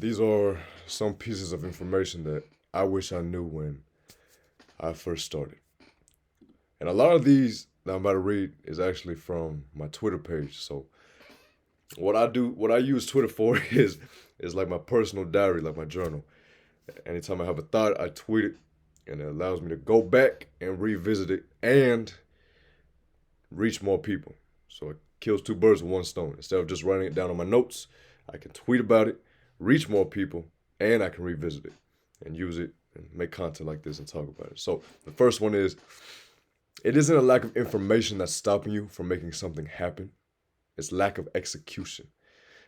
These are some pieces of information that I wish I knew when I first started. And a lot of these that I'm about to read is actually from my Twitter page. So what I use Twitter for is like my personal diary, like my journal. Anytime I have a thought, I tweet it, and it allows me to go back and revisit it and reach more people. So it kills two birds with one stone. Instead of just writing it down on my notes, I can tweet about it, reach more people, and I can revisit it and use it and make content like this and talk about it. So the first one is it isn't a lack of information that's stopping you from making something happen. It's lack of execution.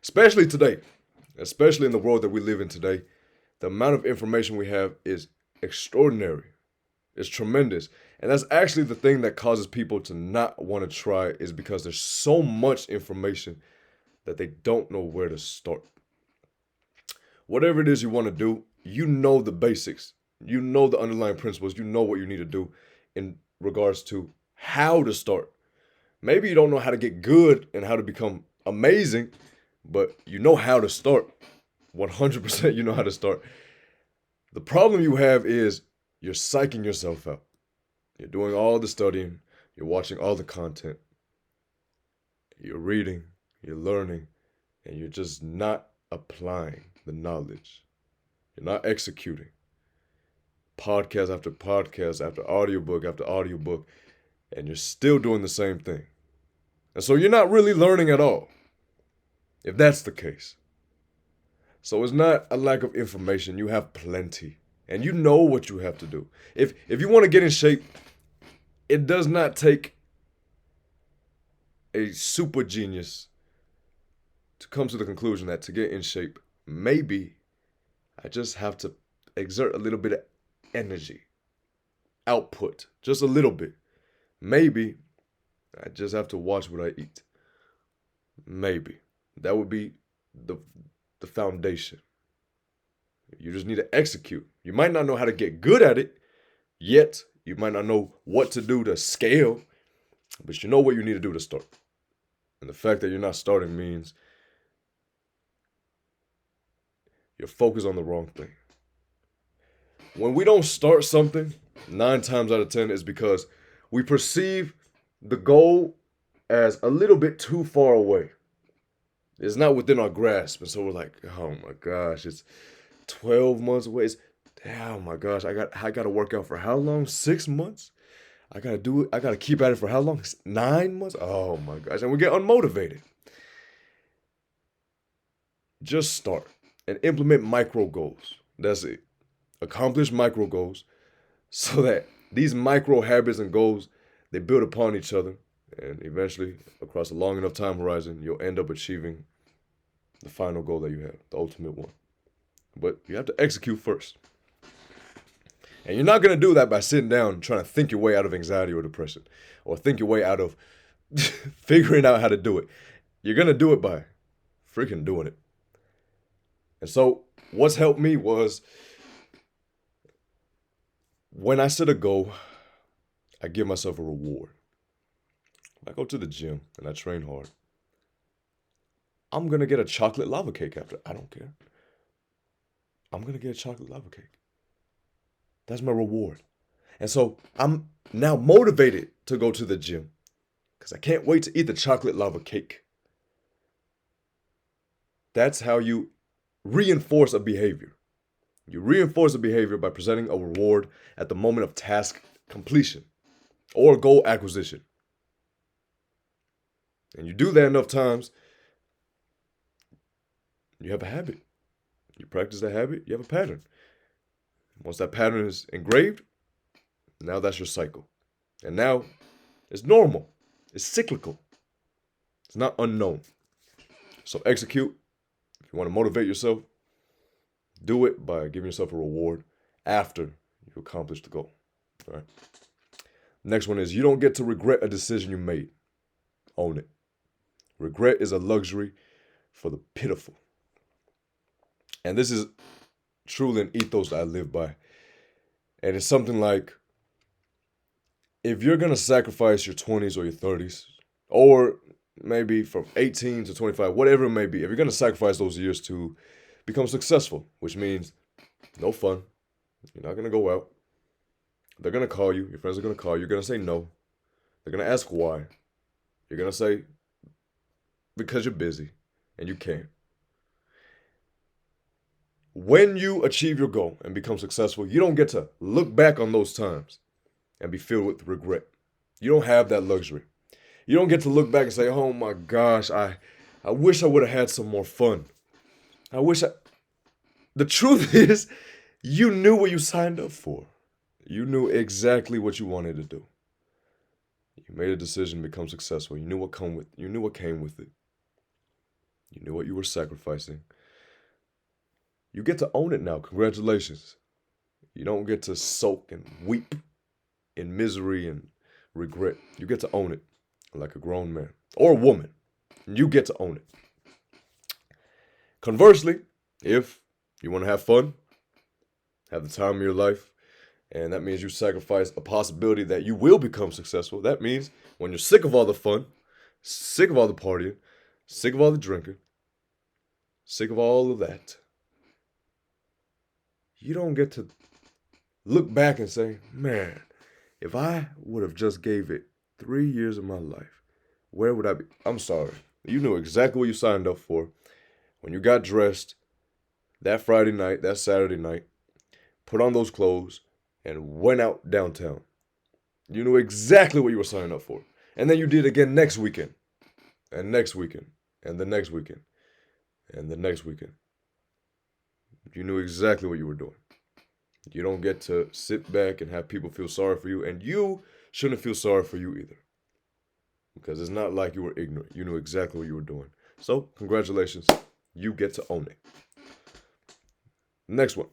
Especially today, especially in the world that we live in today, the amount of information we have is extraordinary. It's tremendous. And that's actually the thing that causes people to not want to try is because there's so much information that they don't know where to start. Whatever it is you want to do, you know the basics. You know the underlying principles. You know what you need to do in regards to how to start. Maybe you don't know how to get good and how to become amazing, but you know how to start. 100% you know how to start. The problem you have is you're psyching yourself out. You're doing all the studying, you're watching all the content, you're reading, you're learning, and you're just not applying the knowledge. You're not executing. Podcast after podcast, after audiobook, and you're still doing the same thing. And so you're not really learning at all, if that's the case. So it's not a lack of information. You have plenty. And you know what you have to do. If you want to get in shape, it does not take a super genius to come to the conclusion that to get in shape, maybe I just have to exert a little bit of energy, output, just a little bit. Maybe I just have to watch what I eat. Maybe. That would be the foundation. You just need to execute. You might not know how to get good at it yet. You might not know what to do to scale, but you know what you need to do to start. And the fact that you're not starting means you're focused on the wrong thing. When we don't start something, 9 times out of 10 is because we perceive the goal as a little bit too far away. It's not within our grasp. And so we're like, oh my gosh, it's 12 months away. Oh my gosh, I gotta work out for how long? 6 months? I gotta do it. I gotta keep at it for how long? 9 months? Oh my gosh. And we get unmotivated. Just start and implement micro goals. That's it. Accomplish micro goals so that these micro habits and goals they build upon each other, and eventually, across a long enough time horizon, you'll end up achieving the final goal that you have, the ultimate one. But you have to execute first. And you're not going to do that by sitting down and trying to think your way out of anxiety or depression, or think your way out of figuring out how to do it. You're going to do it by freaking doing it. And so what's helped me was when I set a goal, I give myself a reward. When I go to the gym and I train hard, I'm going to get a chocolate lava cake after. I don't care. I'm going to get a chocolate lava cake. That's my reward. And so I'm now motivated to go to the gym because I can't wait to eat the chocolate lava cake. That's how you reinforce a behavior. You reinforce a behavior by presenting a reward at the moment of task completion or goal acquisition. And you do that enough times, you have a habit. You practice that habit, you have a pattern. Once that pattern is engraved, now that's your cycle. And now it's normal. It's cyclical. It's not unknown. So execute. If you want to motivate yourself, do it by giving yourself a reward after you accomplish the goal. All right. Next one is you don't get to regret a decision you made. Own it. Regret is a luxury for the pitiful. And this is truly an ethos that I live by. And it's something like, if you're going to sacrifice your 20s or your 30s, or maybe from 18 to 25, whatever it may be, if you're going to sacrifice those years to become successful, which means no fun. You're not going to go out. They're going to call you. Your friends are going to call you. You're going to say no. They're going to ask why. You're going to say because you're busy and you can't. When you achieve your goal and become successful, you don't get to look back on those times and be filled with regret. You don't have that luxury. You don't get to look back and say, oh my gosh, I wish I would have had some more fun. The truth is, you knew what you signed up for. You knew exactly what you wanted to do. You made a decision to become successful. You knew what came with it. You knew what you were sacrificing. You get to own it now. Congratulations. You don't get to sulk and weep in misery and regret. You get to own it like a grown man or a woman. You get to own it. Conversely, if you want to have fun, have the time of your life, and that means you sacrifice a possibility that you will become successful. That means when you're sick of all the fun, sick of all the partying, sick of all the drinking, sick of all of that, you don't get to look back and say, man, if I would have just gave it 3 years of my life, where would I be? I'm sorry. You knew exactly what you signed up for when you got dressed that Friday night, that Saturday night, put on those clothes, and went out downtown. You knew exactly what you were signing up for. And then you did it again next weekend, and next weekend, and the next weekend, and the next weekend. You knew exactly what you were doing. You don't get to sit back and have people feel sorry for you, and you shouldn't feel sorry for you either. Because it's not like you were ignorant. You knew exactly what you were doing. So, congratulations. You get to own it. Next one.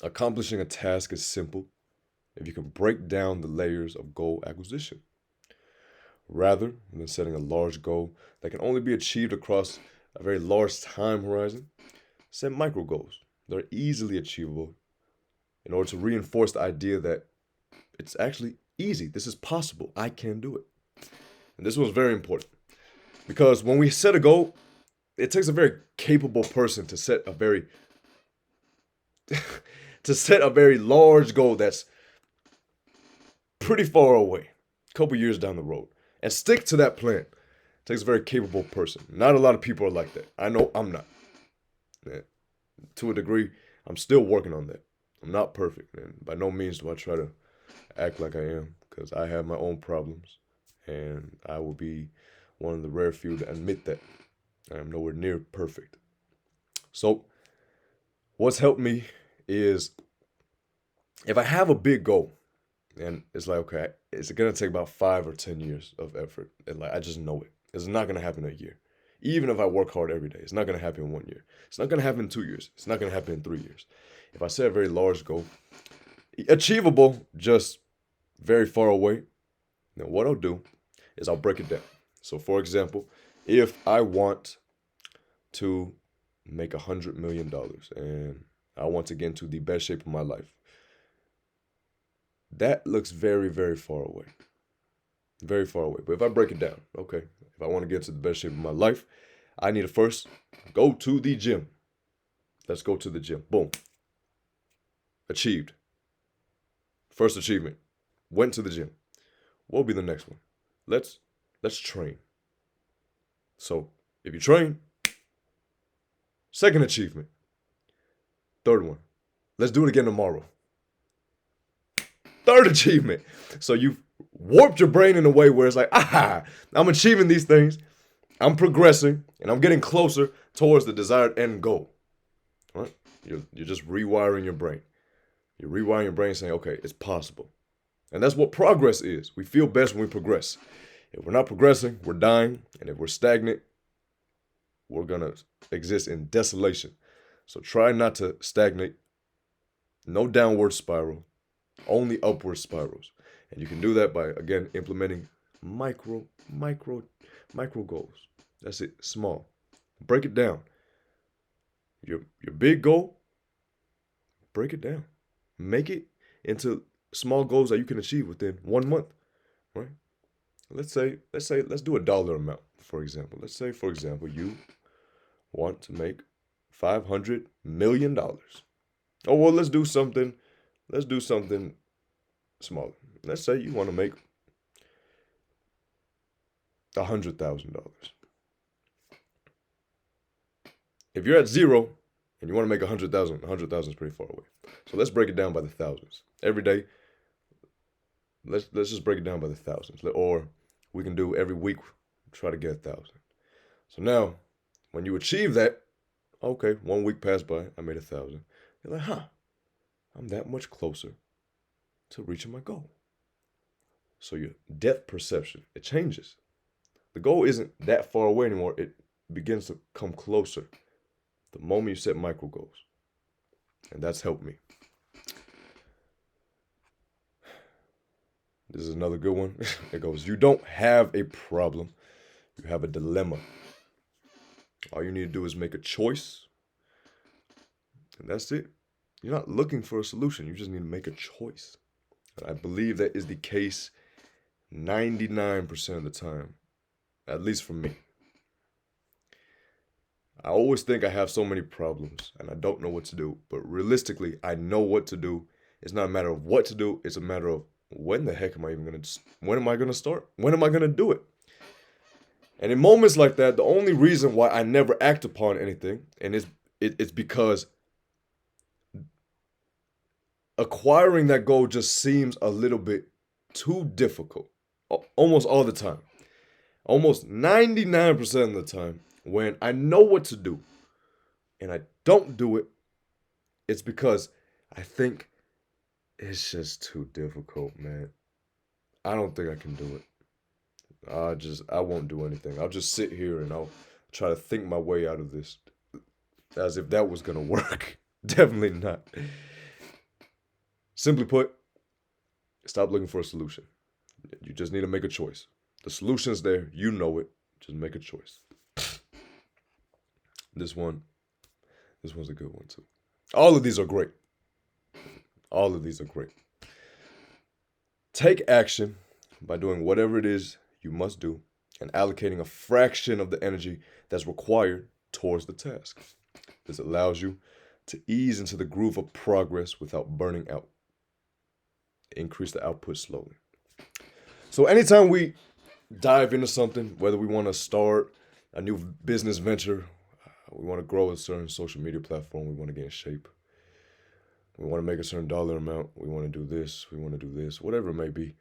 Accomplishing a task is simple if you can break down the layers of goal acquisition. Rather than setting a large goal that can only be achieved across a very large time horizon, set micro goals that are easily achievable in order to reinforce the idea that it's actually easy. This is possible. I can do it. And this was very important because when we set a goal, it takes a very capable person to set a very large goal that's pretty far away, a couple years down the road, and stick to that plan. It takes a very capable person. Not a lot of people are like that. I know I'm not. To a degree, I'm still working on that. I'm not perfect, and by no means do I try to act like I am, because I have my own problems, and I will be one of the rare few to admit that I am nowhere near perfect. So, what's helped me is if I have a big goal, and it's like, okay, it's gonna take about 5 or 10 years of effort, and like I just know it. It's not gonna happen in a year. Even if I work hard every day, it's not gonna happen in 1 year. It's not gonna happen in 2 years. It's not gonna happen in 3 years. If I set a very large goal, achievable, just very far away, then what I'll do is I'll break it down. So for example, if I want to make $100 million and I want to get into the best shape of my life, that looks very, very far away. Very far away. But if I break it down, okay, if I want to get to the best shape of my life, I need to first go to the gym. Let's go to the gym. Boom. Achieved. First achievement. Went to the gym. What will be the next one? Let's train. So if you train, second achievement. Third one. Let's do it again tomorrow. Third achievement. So you've warped your brain in a way where it's like, I'm achieving these things, I'm progressing, and I'm getting closer towards the desired end goal. Right? You're just rewiring your brain. You're rewiring your brain saying, okay, it's possible. And that's what progress is. We feel best when we progress. If we're not progressing, we're dying. And if we're stagnant, we're going to exist in desolation. So try not to stagnate. No downward spiral, only upward spirals. And you can do that by, again, implementing micro goals. That's it, small. Break it down. Your big goal, break it down. Make it into small goals that you can achieve within 1 month, right? Let's do a dollar amount, for example. Let's say, for example, you want to make $500 million. Oh, well, let's do something. Let's do something smaller. Let's say you want to make $100,000. If you're at zero and you want to make 100,000, 100,000 is pretty far away. So let's break it down by the thousands. Every day, let's just break it down by the thousands. Or we can do every week, try to get 1,000. So now, when you achieve that, okay, 1 week passed by, I made 1,000. You're like, I'm that much closer to reaching my goal. So your depth perception, it changes. The goal isn't that far away anymore. It begins to come closer the moment you set micro goals. And that's helped me. This is another good one. It goes, you don't have a problem. You have a dilemma. All you need to do is make a choice. And that's it. You're not looking for a solution. You just need to make a choice. And I believe that is the case 99% of the time, at least for me. I always think I have so many problems and I don't know what to do. But realistically, I know what to do. It's not a matter of what to do. It's a matter of when the heck am I even going to, when am I going to start? When am I going to do it? And in moments like that, the only reason why I never act upon anything, and it's because acquiring that goal just seems a little bit too difficult. Almost all the time. Almost 99% of the time, when I know what to do and I don't do it, it's because I think it's just too difficult, man. I don't think I can do it. I won't do anything. I'll just sit here and I'll try to think my way out of this as if that was going to work. Definitely not. Simply put, stop looking for a solution. You just need to make a choice. The solution's there. You know it. Just make a choice. This one's a good one too. All of these are great. All of these are great. Take action by doing whatever it is you must do and allocating a fraction of the energy that's required towards the task. This allows you to ease into the groove of progress without burning out. Increase the output slowly. So anytime we dive into something, whether we want to start a new business venture, we want to grow a certain social media platform, we want to get in shape, we want to make a certain dollar amount, we want to do this, we want to do this, whatever it may be,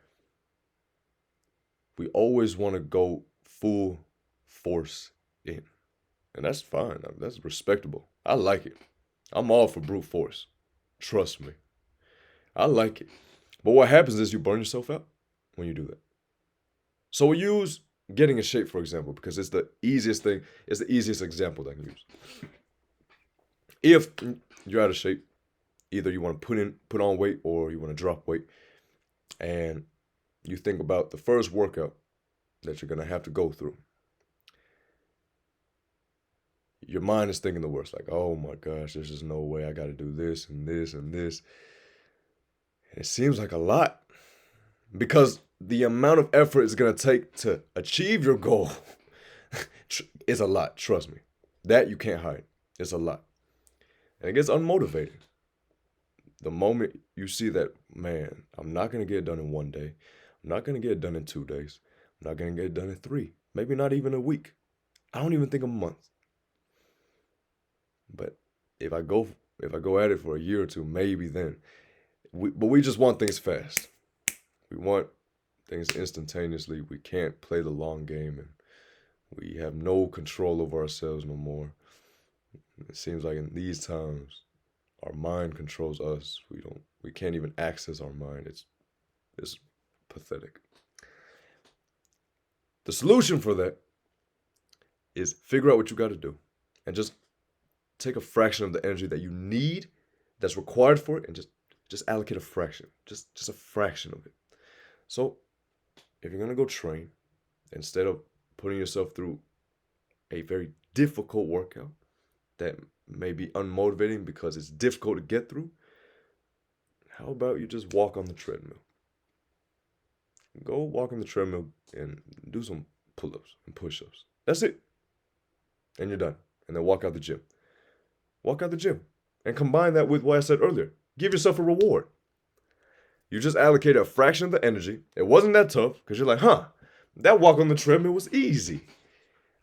we always want to go full force in. And that's fine. That's respectable. I like it. I'm all for brute force. Trust me. I like it. But what happens is you burn yourself out when you do that. So we use getting in shape, for example, because it's the easiest thing. It's the easiest example that I can use. If you're out of shape, either you want to put on weight or you want to drop weight, and you think about the first workout that you're going to have to go through, your mind is thinking the worst, like, oh my gosh, there's just no way, I got to do this and this and this. And it seems like a lot because the amount of effort it's going to take to achieve your goal is a lot, trust me. That you can't hide. It's a lot. And it gets unmotivating. The moment you see that, man, I'm not going to get it done in 1 day. I'm not going to get it done in 2 days. I'm not going to get it done in 3. Maybe not even a week. I don't even think a month. But if I go at it for a year or two, maybe then. But we just want things fast. We want things instantaneously. We can't play the long game, and we have no control over ourselves no more. It seems like in these times, our mind controls us. We can't even access our mind. It's pathetic. The solution for that is figure out what you got to do and just take a fraction of the energy that you need, that's required for it, and just allocate a fraction, just a fraction of it. So if you're going to go train, instead of putting yourself through a very difficult workout that may be unmotivating because it's difficult to get through, how about you just walk on the treadmill? Go walk on the treadmill and do some pull-ups and push-ups. That's it. And you're done. And then walk out the gym. Walk out the gym. And combine that with what I said earlier. Give yourself a reward. You just allocated a fraction of the energy. It wasn't that tough because you're like, that walk on the treadmill was easy.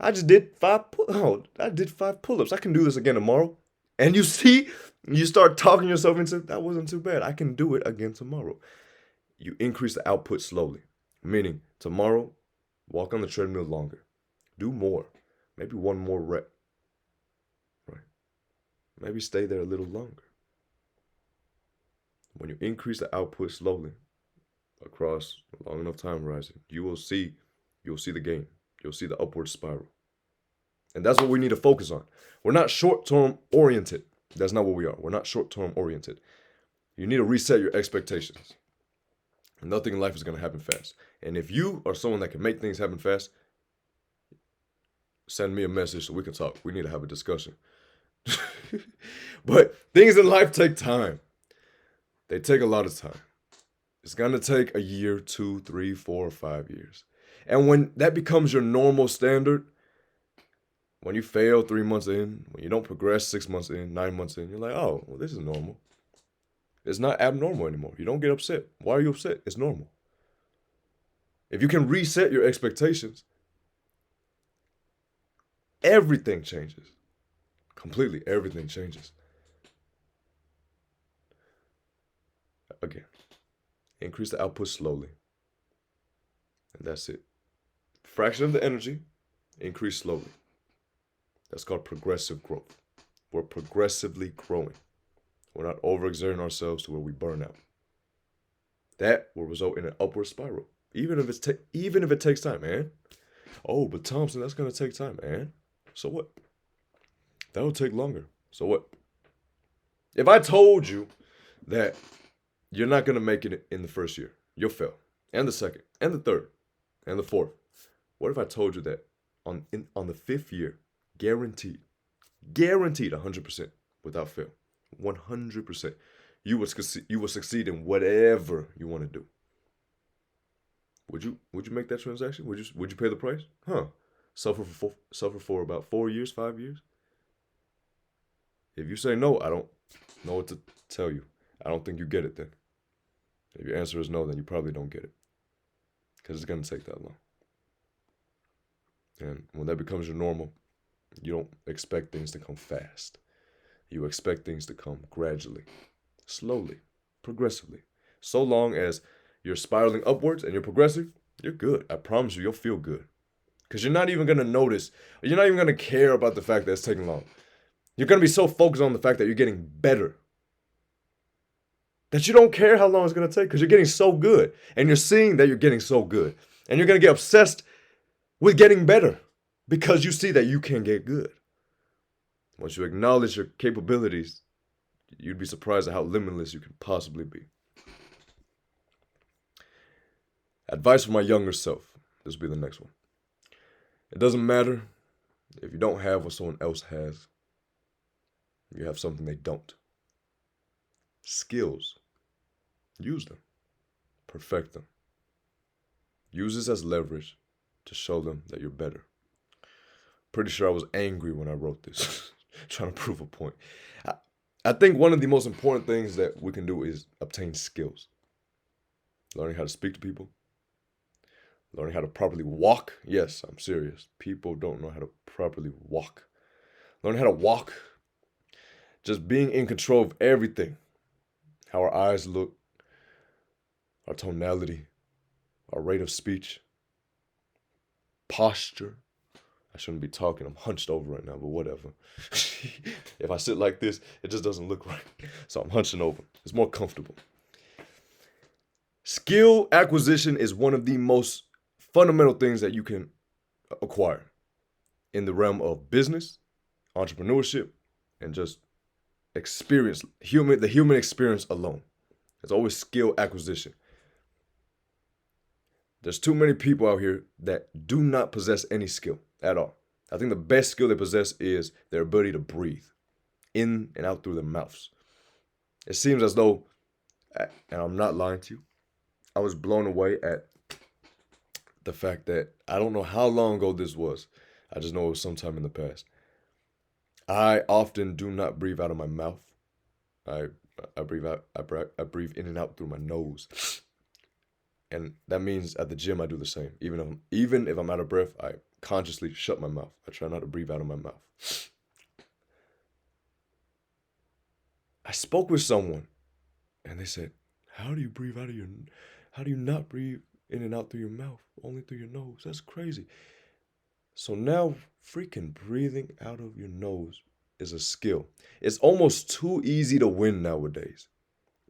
I just did I did 5 pull-ups. I can do this again tomorrow. And you see, you start talking yourself into, that wasn't too bad. I can do it again tomorrow. You increase the output slowly. Meaning, tomorrow, walk on the treadmill longer. Do more. Maybe 1 more rep. Right? Maybe stay there a little longer. When you increase the output slowly across a long enough time horizon, you'll see the gain. You'll see the upward spiral. And that's what we need to focus on. We're not short-term oriented. That's not what we are. We're not short-term oriented. You need to reset your expectations. Nothing in life is going to happen fast. And if you are someone that can make things happen fast, send me a message so we can talk. We need to have a discussion. But things in life take time. They take a lot of time. It's going to take a year, 2, 3, 4, or 5 years. And when that becomes your normal standard, when you fail 3 months in, when you don't progress 6 months in, 9 months in, you're like, oh, well, this is normal. It's not abnormal anymore. You don't get upset. Why are you upset? It's normal. If you can reset your expectations, everything changes. Completely, everything changes. Again, increase the output slowly. And that's it. Fraction of the energy, increase slowly. That's called progressive growth. We're progressively growing. We're not overexerting ourselves to where we burn out. That will result in an upward spiral. Even if it takes time, man. Oh, but Thompson, that's gonna take time, man. So what? That'll take longer. So what? If I told you that you're not gonna make it in the first year, you'll fail. And the second, and the third, and the fourth. What if I told you that on the 5th year, guaranteed 100% without fail, 100%, you will succeed in whatever you want to do? Would you make that transaction? Would you pay the price? Suffer for about 4 years, 5 years? If you say no, I don't know what to tell you. I don't think you get it then. If your answer is no, then you probably don't get it. Because it's going to take that long. And when that becomes your normal, you don't expect things to come fast. You expect things to come gradually, slowly, progressively. So long as you're spiraling upwards and you're progressing, you're good. I promise you, you'll feel good. Because you're not even going to notice, you're not even going to care about the fact that it's taking long. You're going to be so focused on the fact that you're getting better that you don't care how long it's going to take because you're getting so good. And you're seeing that you're getting so good. And you're going to get obsessed with getting better because you see that you can get good. Once you acknowledge your capabilities, you'd be surprised at how limitless you can possibly be. Advice for my younger self. This will be the next one. It doesn't matter if you don't have what someone else has. You have something they don't. Skills. Use them. Perfect them. Use this as leverage to show them that you're better. Pretty sure I was angry when I wrote this, trying to prove a point. I think one of the most important things that we can do is obtain skills. Learning how to speak to people. Learning how to properly walk. Yes, I'm serious. People don't know how to properly walk. Learning how to walk. Just being in control of everything. How our eyes look. Our tonality. Our rate of speech. Posture. I shouldn't be talking. I'm hunched over right now, but whatever. If I sit like this, it just doesn't look right. So I'm hunching over. It's more comfortable. Skill acquisition is one of the most fundamental things that you can acquire in the realm of business, entrepreneurship, and just experience, the human experience alone. It's always skill acquisition. There's too many people out here that do not possess any skill at all. I think the best skill they possess is their ability to breathe in and out through their mouths. It seems as though, and I'm not lying to you, I was blown away at the fact that I don't know how long ago this was. I just know it was sometime in the past. I often do not breathe out of my mouth. I I breathe out. I breathe in and out through my nose, and that means at the gym I do the same. Even if I'm out of breath, I consciously shut my mouth. I try not to breathe out of my mouth. I spoke with someone, and they said, "How do you breathe out of your? How do you not breathe in and out through your mouth, only through your nose? That's crazy." So now, freaking breathing out of your nose is a skill. It's almost too easy to win nowadays.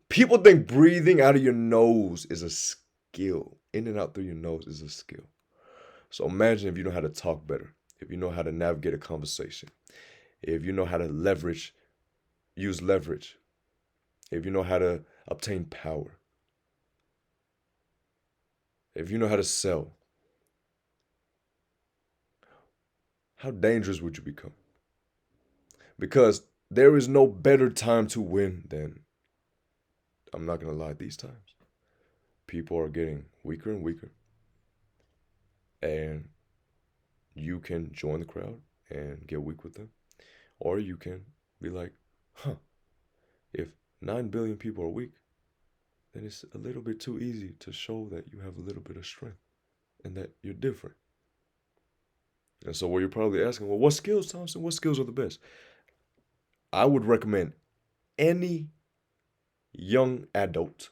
People think breathing out of your nose is a skill. In and out through your nose is a skill. So imagine if you know how to talk better, if you know how to navigate a conversation, if you know how to use leverage, if you know how to obtain power, if you know how to sell, how dangerous would you become? Because there is no better time to win than, I'm not going to lie, these times. People are getting weaker and weaker. And you can join the crowd and get weak with them. Or you can be like, if 9 billion people are weak, then it's a little bit too easy to show that you have a little bit of strength and that you're different. And so what you're probably asking, well, what skills, Thompson? What skills are the best? I would recommend any young adult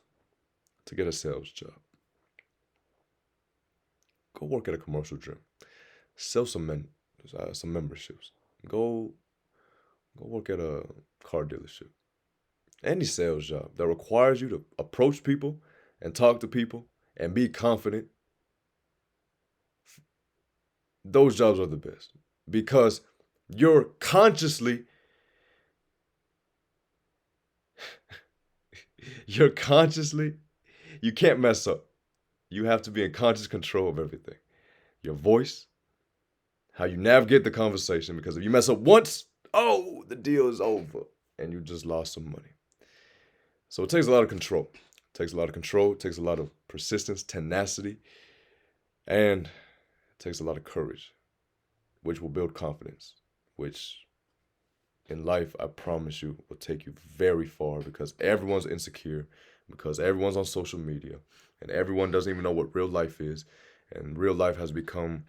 to get a sales job. Go work at a commercial gym. Sell some memberships. Go work at a car dealership. Any sales job that requires you to approach people and talk to people and be confident, those jobs are the best because you're consciously you can't mess up. You have to be in conscious control of everything. Your voice, how you navigate the conversation, because if you mess up once, oh, the deal is over and you just lost some money. So it takes a lot of control. It takes a lot of control. It takes a lot of persistence, tenacity, and it takes a lot of courage, which will build confidence, which in life, I promise you, will take you very far because everyone's insecure, because everyone's on social media, and everyone doesn't even know what real life is. And real life has become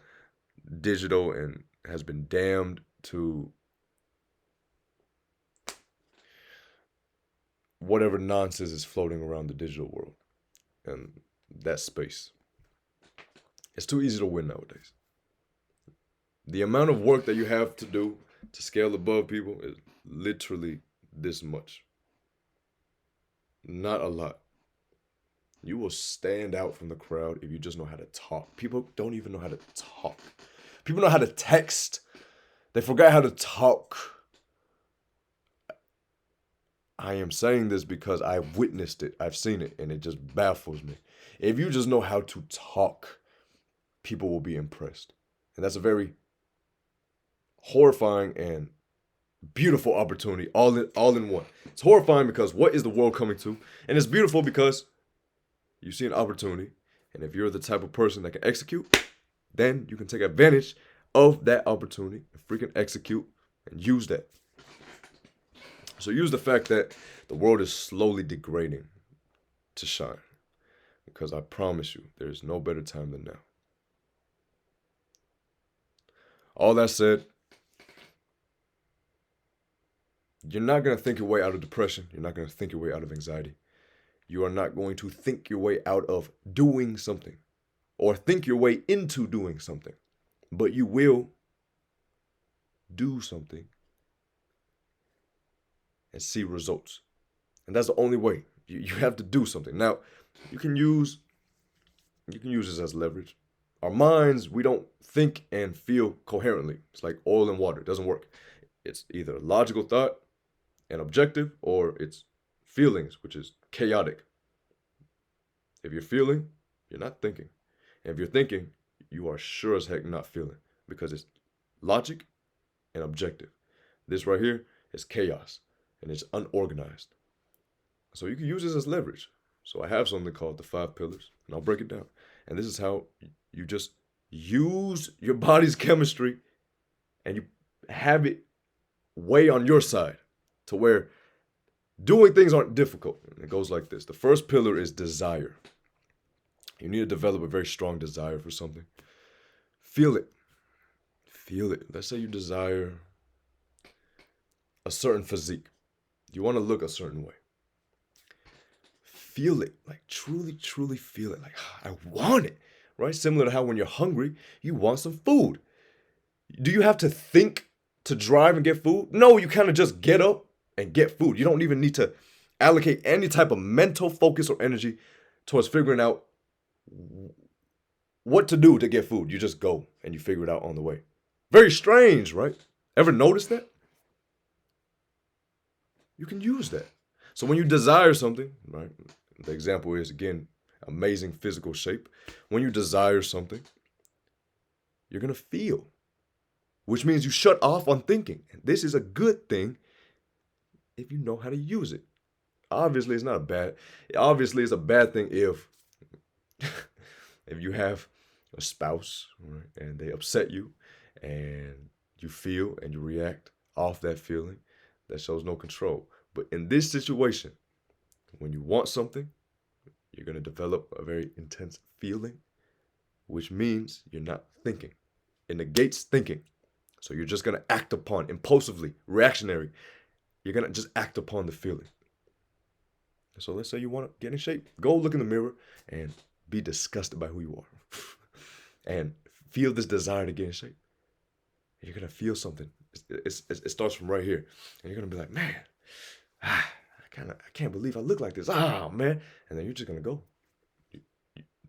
digital and has been damned to whatever nonsense is floating around the digital world and that space. It's too easy to win nowadays. The amount of work that you have to do to scale above people is literally this much. Not a lot. You will stand out from the crowd if you just know how to talk. People don't even know how to talk. People know how to text. They forgot how to talk. I am saying this because I've witnessed it. I've seen it, and it just baffles me. If you just know how to talk, people will be impressed. And that's a very horrifying and beautiful opportunity all in one. It's horrifying because what is the world coming to? And it's beautiful because you see an opportunity, and if you're the type of person that can execute, then you can take advantage of that opportunity and freaking execute and use that. So use the fact that the world is slowly degrading to shine, because I promise you, there's no better time than now. All that said, you're not going to think your way out of depression. You're not going to think your way out of anxiety. You are not going to think your way out of doing something or think your way into doing something. But you will do something and see results. And that's the only way. You have to do something. Now, you can use this as leverage. Our minds, we don't think and feel coherently. It's like oil and water. It doesn't work. It's either logical thought and objective, or it's feelings, which is chaotic. If you're feeling, you're not thinking. And if you're thinking, you are sure as heck not feeling, because it's logic and objective. This right here is chaos, and it's unorganized. So you can use this as leverage. So I have something called the 5 pillars, and I'll break it down. And this is how you just use your body's chemistry and you have it weigh on your side to where doing things aren't difficult. And it goes like this. The first pillar is desire. You need to develop a very strong desire for something. Feel it. Feel it. Let's say you desire a certain physique. You want to look a certain way. Feel it. Like truly, truly feel it. Like, I want it. Right? Similar to how when you're hungry, you want some food. Do you have to think to drive and get food? No, you kind of just get up and get food. You don't even need to allocate any type of mental focus or energy towards figuring out what to do to get food. You just go and you figure it out on the way. Very strange, right? Ever notice that? You can use that. So when you desire something, right? The example is, again, amazing physical shape. When you desire something, you're going to feel, which means you shut off on thinking. And this is a good thing if you know how to use it. Obviously, it's a bad thing if if you have a spouse, right, and they upset you and you feel and you react off that feeling, that shows no control. But in this situation, when you want something, you're going to develop a very intense feeling, which means you're not thinking. It negates thinking. So you're just going to act upon, impulsively, reactionary. You're going to just act upon the feeling. So let's say you want to get in shape. Go look in the mirror and be disgusted by who you are. And feel this desire to get in shape. You're going to feel something. It starts from right here. And you're going to be like, man, I can't believe I look like this. Man. And then you're just going to go.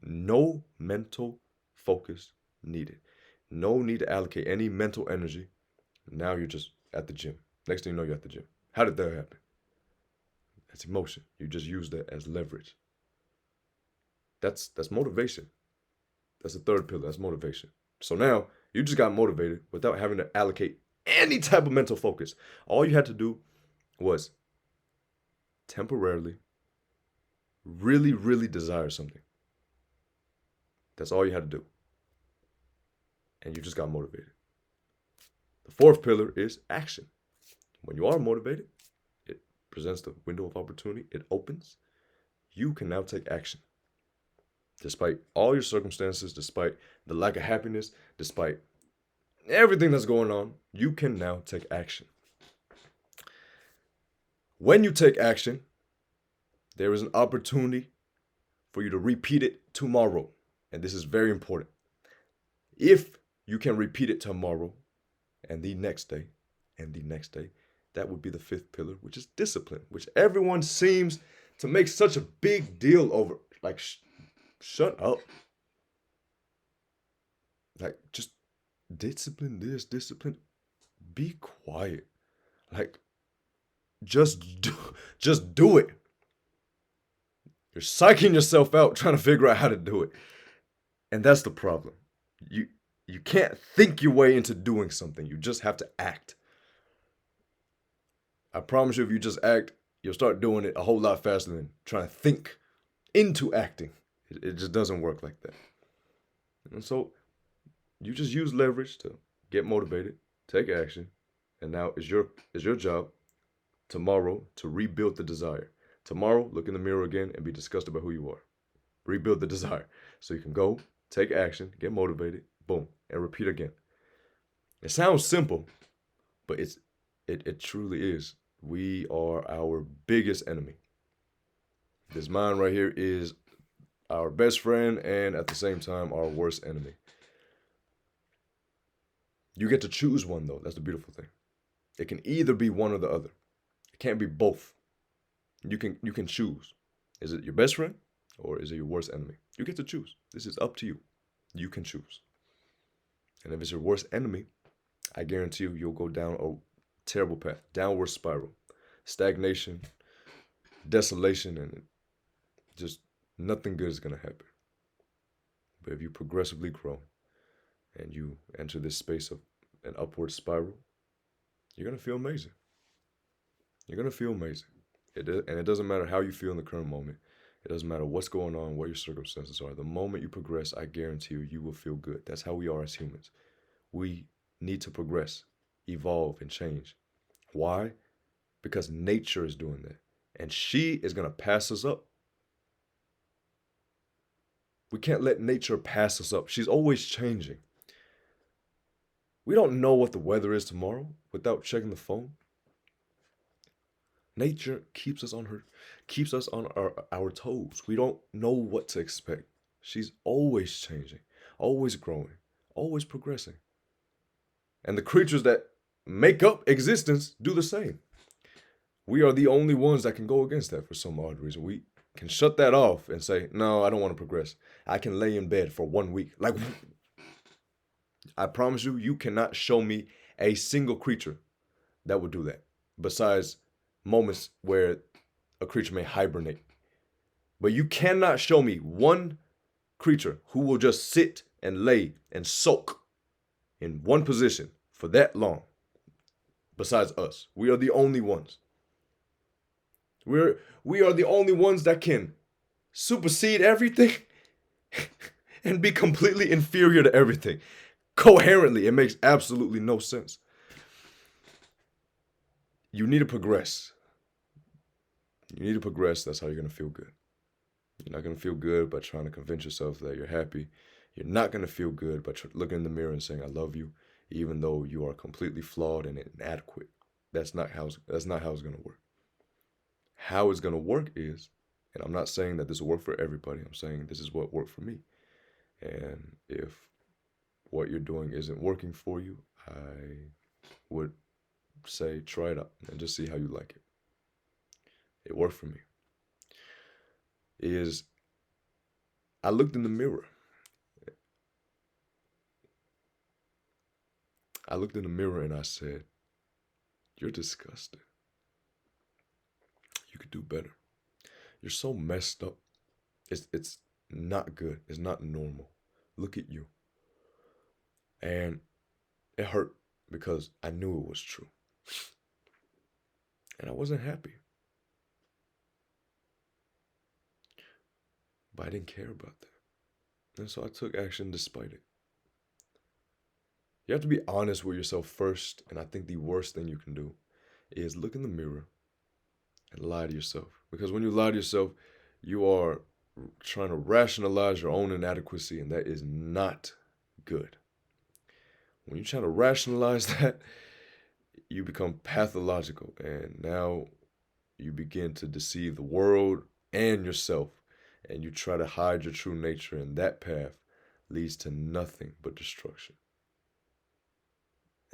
No mental focus needed. No need to allocate any mental energy. Now you're just at the gym. Next thing you know, you're at the gym. How did that happen? That's emotion. You just use that as leverage. That's motivation. That's the third pillar. That's motivation. So now you just got motivated without having to allocate any type of mental focus. All you had to do was temporarily, really, really desire something. That's all you had to do. And you just got motivated. The fourth pillar is action. When you are motivated, it presents the window of opportunity. It opens. You can now take action. Despite all your circumstances, despite the lack of happiness, despite everything that's going on, you can now take action. When you take action, there is an opportunity for you to repeat it tomorrow. And this is very important. If you can repeat it tomorrow and the next day and the next day, that would be the fifth pillar, which is discipline, which everyone seems to make such a big deal over. Like, shut up. Like, just discipline this, discipline. Be quiet. Like, just do it. You're psyching yourself out trying to figure out how to do it. And that's the problem. You can't think your way into doing something. You just have to act. I promise you, if you just act, you'll start doing it a whole lot faster than trying to think into acting. It just doesn't work like that. And so you just use leverage to get motivated, take action, and now it's your job tomorrow to rebuild the desire. Tomorrow, look in the mirror again and be disgusted by who you are. Rebuild the desire. So you can go, take action, get motivated, boom, and repeat again. It sounds simple, but it truly is. We are our biggest enemy. This mind right here is our best friend and at the same time our worst enemy. You get to choose one though. That's the beautiful thing. It can either be one or the other. It can't be both. You can choose. Is it your best friend or is it your worst enemy? You get to choose. This is up to you. You can choose. And if it's your worst enemy, I guarantee you'll go down a terrible path, downward spiral, stagnation, desolation, and just nothing good is going to happen. But if you progressively grow and you enter this space of an upward spiral, you're going to feel amazing. You're going to feel amazing. And it doesn't matter how you feel in the current moment. It doesn't matter what's going on, what your circumstances are. The moment you progress, I guarantee you will feel good. That's how we are as humans. We need to progress, evolve, and change. Why? Because nature is doing that. And she is going to pass us up. We can't let nature pass us up. She's always changing. We don't know what the weather is tomorrow without checking the phone. Nature keeps us on our toes. We don't know what to expect. She's always changing, always growing, always progressing. And the creatures that make up existence do the same. We are the only ones that can go against that for some odd reason. We can shut that off and say, no, I don't want to progress. I can lay in bed for 1 week. Like, I promise you, you cannot show me a single creature that would do that, besides moments where a creature may hibernate. But you cannot show me one creature who will just sit and lay and soak in one position for that long, besides us. We are the only ones. We are the only ones that can supersede everything and be completely inferior to everything. Coherently, it makes absolutely no sense. You need to progress. You need to progress. That's how you're going to feel good. You're not going to feel good by trying to convince yourself that you're happy. You're not going to feel good by looking in the mirror and saying, I love you, even though you are completely flawed and inadequate. That's not how it's going to work. How it's going to work is, and I'm not saying that this will work for everybody. I'm saying this is what worked for me. And if what you're doing isn't working for you, I would say try it out and just see how you like it. It worked for me. I looked in the mirror. I looked in the mirror and I said, you're disgusting. You could do better. You're so messed up. It's not good. It's not normal. Look at you. And it hurt because I knew it was true. And I wasn't happy. But I didn't care about that. And so I took action despite it. You have to be honest with yourself first. And I think the worst thing you can do is look in the mirror and lie to yourself. Because when you lie to yourself, you are trying to rationalize your own inadequacy, and that is not good. When you're trying to rationalize that, you become pathological, and now you begin to deceive the world and yourself, and you try to hide your true nature, and that path leads to nothing but destruction.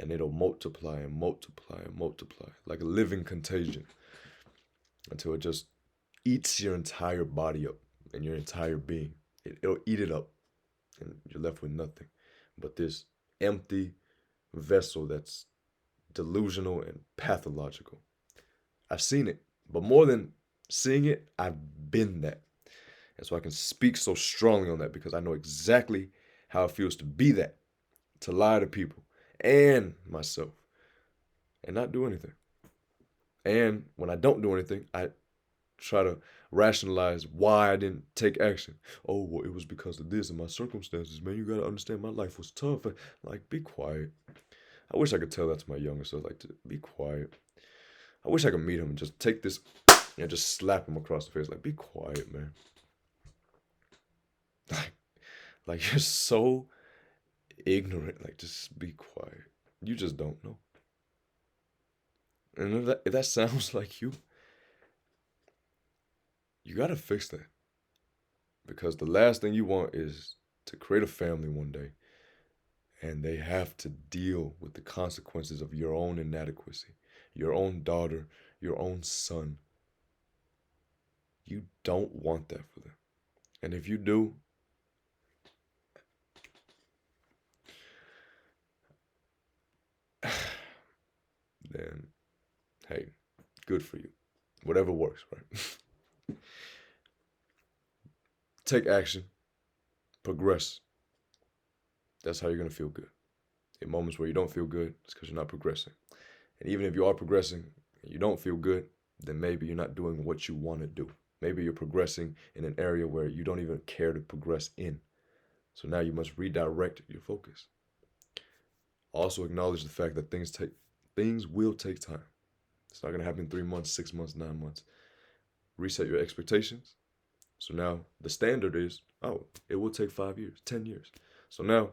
And it'll multiply and multiply and multiply like a living contagion until it just eats your entire body up and your entire being. It'll eat it up, and you're left with nothing but this empty vessel that's delusional and pathological. I've seen it, but more than seeing it, I've been that. And so I can speak so strongly on that because I know exactly how it feels to be that, to lie to people and myself and not do anything. And when I don't do anything, I try to rationalize why I didn't take action. Oh, well, it was because of this and my circumstances, man. You gotta understand my life was tough. Like, be quiet. I wish I could tell that to my younger self, like, be quiet. I wish I could meet him and just take this and just slap him across the face, like, be quiet, man. Like you're so ignorant. Like, just be quiet. You just don't know. And if that sounds like you gotta fix that. Because the last thing you want is to create a family one day and they have to deal with the consequences of your own inadequacy, your own daughter, your own son. You don't want that for them. And if you do, then, hey, good for you. Whatever works, right? Take action. Progress. That's how you're going to feel good. In moments where you don't feel good, it's because you're not progressing. And even if you are progressing and you don't feel good, then maybe you're not doing what you want to do. Maybe you're progressing in an area where you don't even care to progress in. So now you must redirect your focus. Also acknowledge the fact that things will take time. It's not going to happen in 3 months, 6 months, 9 months. Reset your expectations. So now the standard is, oh, it will take 5 years, 10 years. So now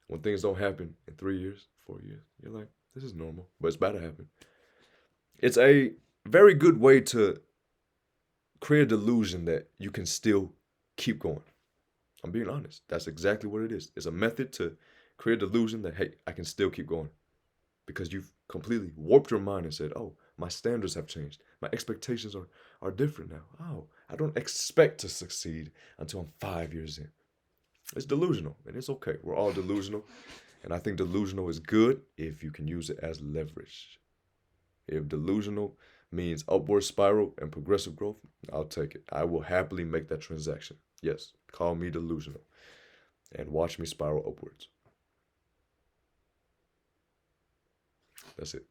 when things don't happen in 3 years, 4 years, you're like, this is normal, but it's about to happen. It's a very good way to create a delusion that you can still keep going. I'm being honest. That's exactly what it is. It's a method to create a delusion that, hey, I can still keep going. Because you've completely warped your mind and said, oh, my standards have changed. My expectations are different now. Oh, I don't expect to succeed until I'm 5 years in. It's delusional, and it's okay. We're all delusional. And I think delusional is good if you can use it as leverage. If delusional means upward spiral and progressive growth, I'll take it. I will happily make that transaction. Yes, call me delusional and watch me spiral upwards. That's it.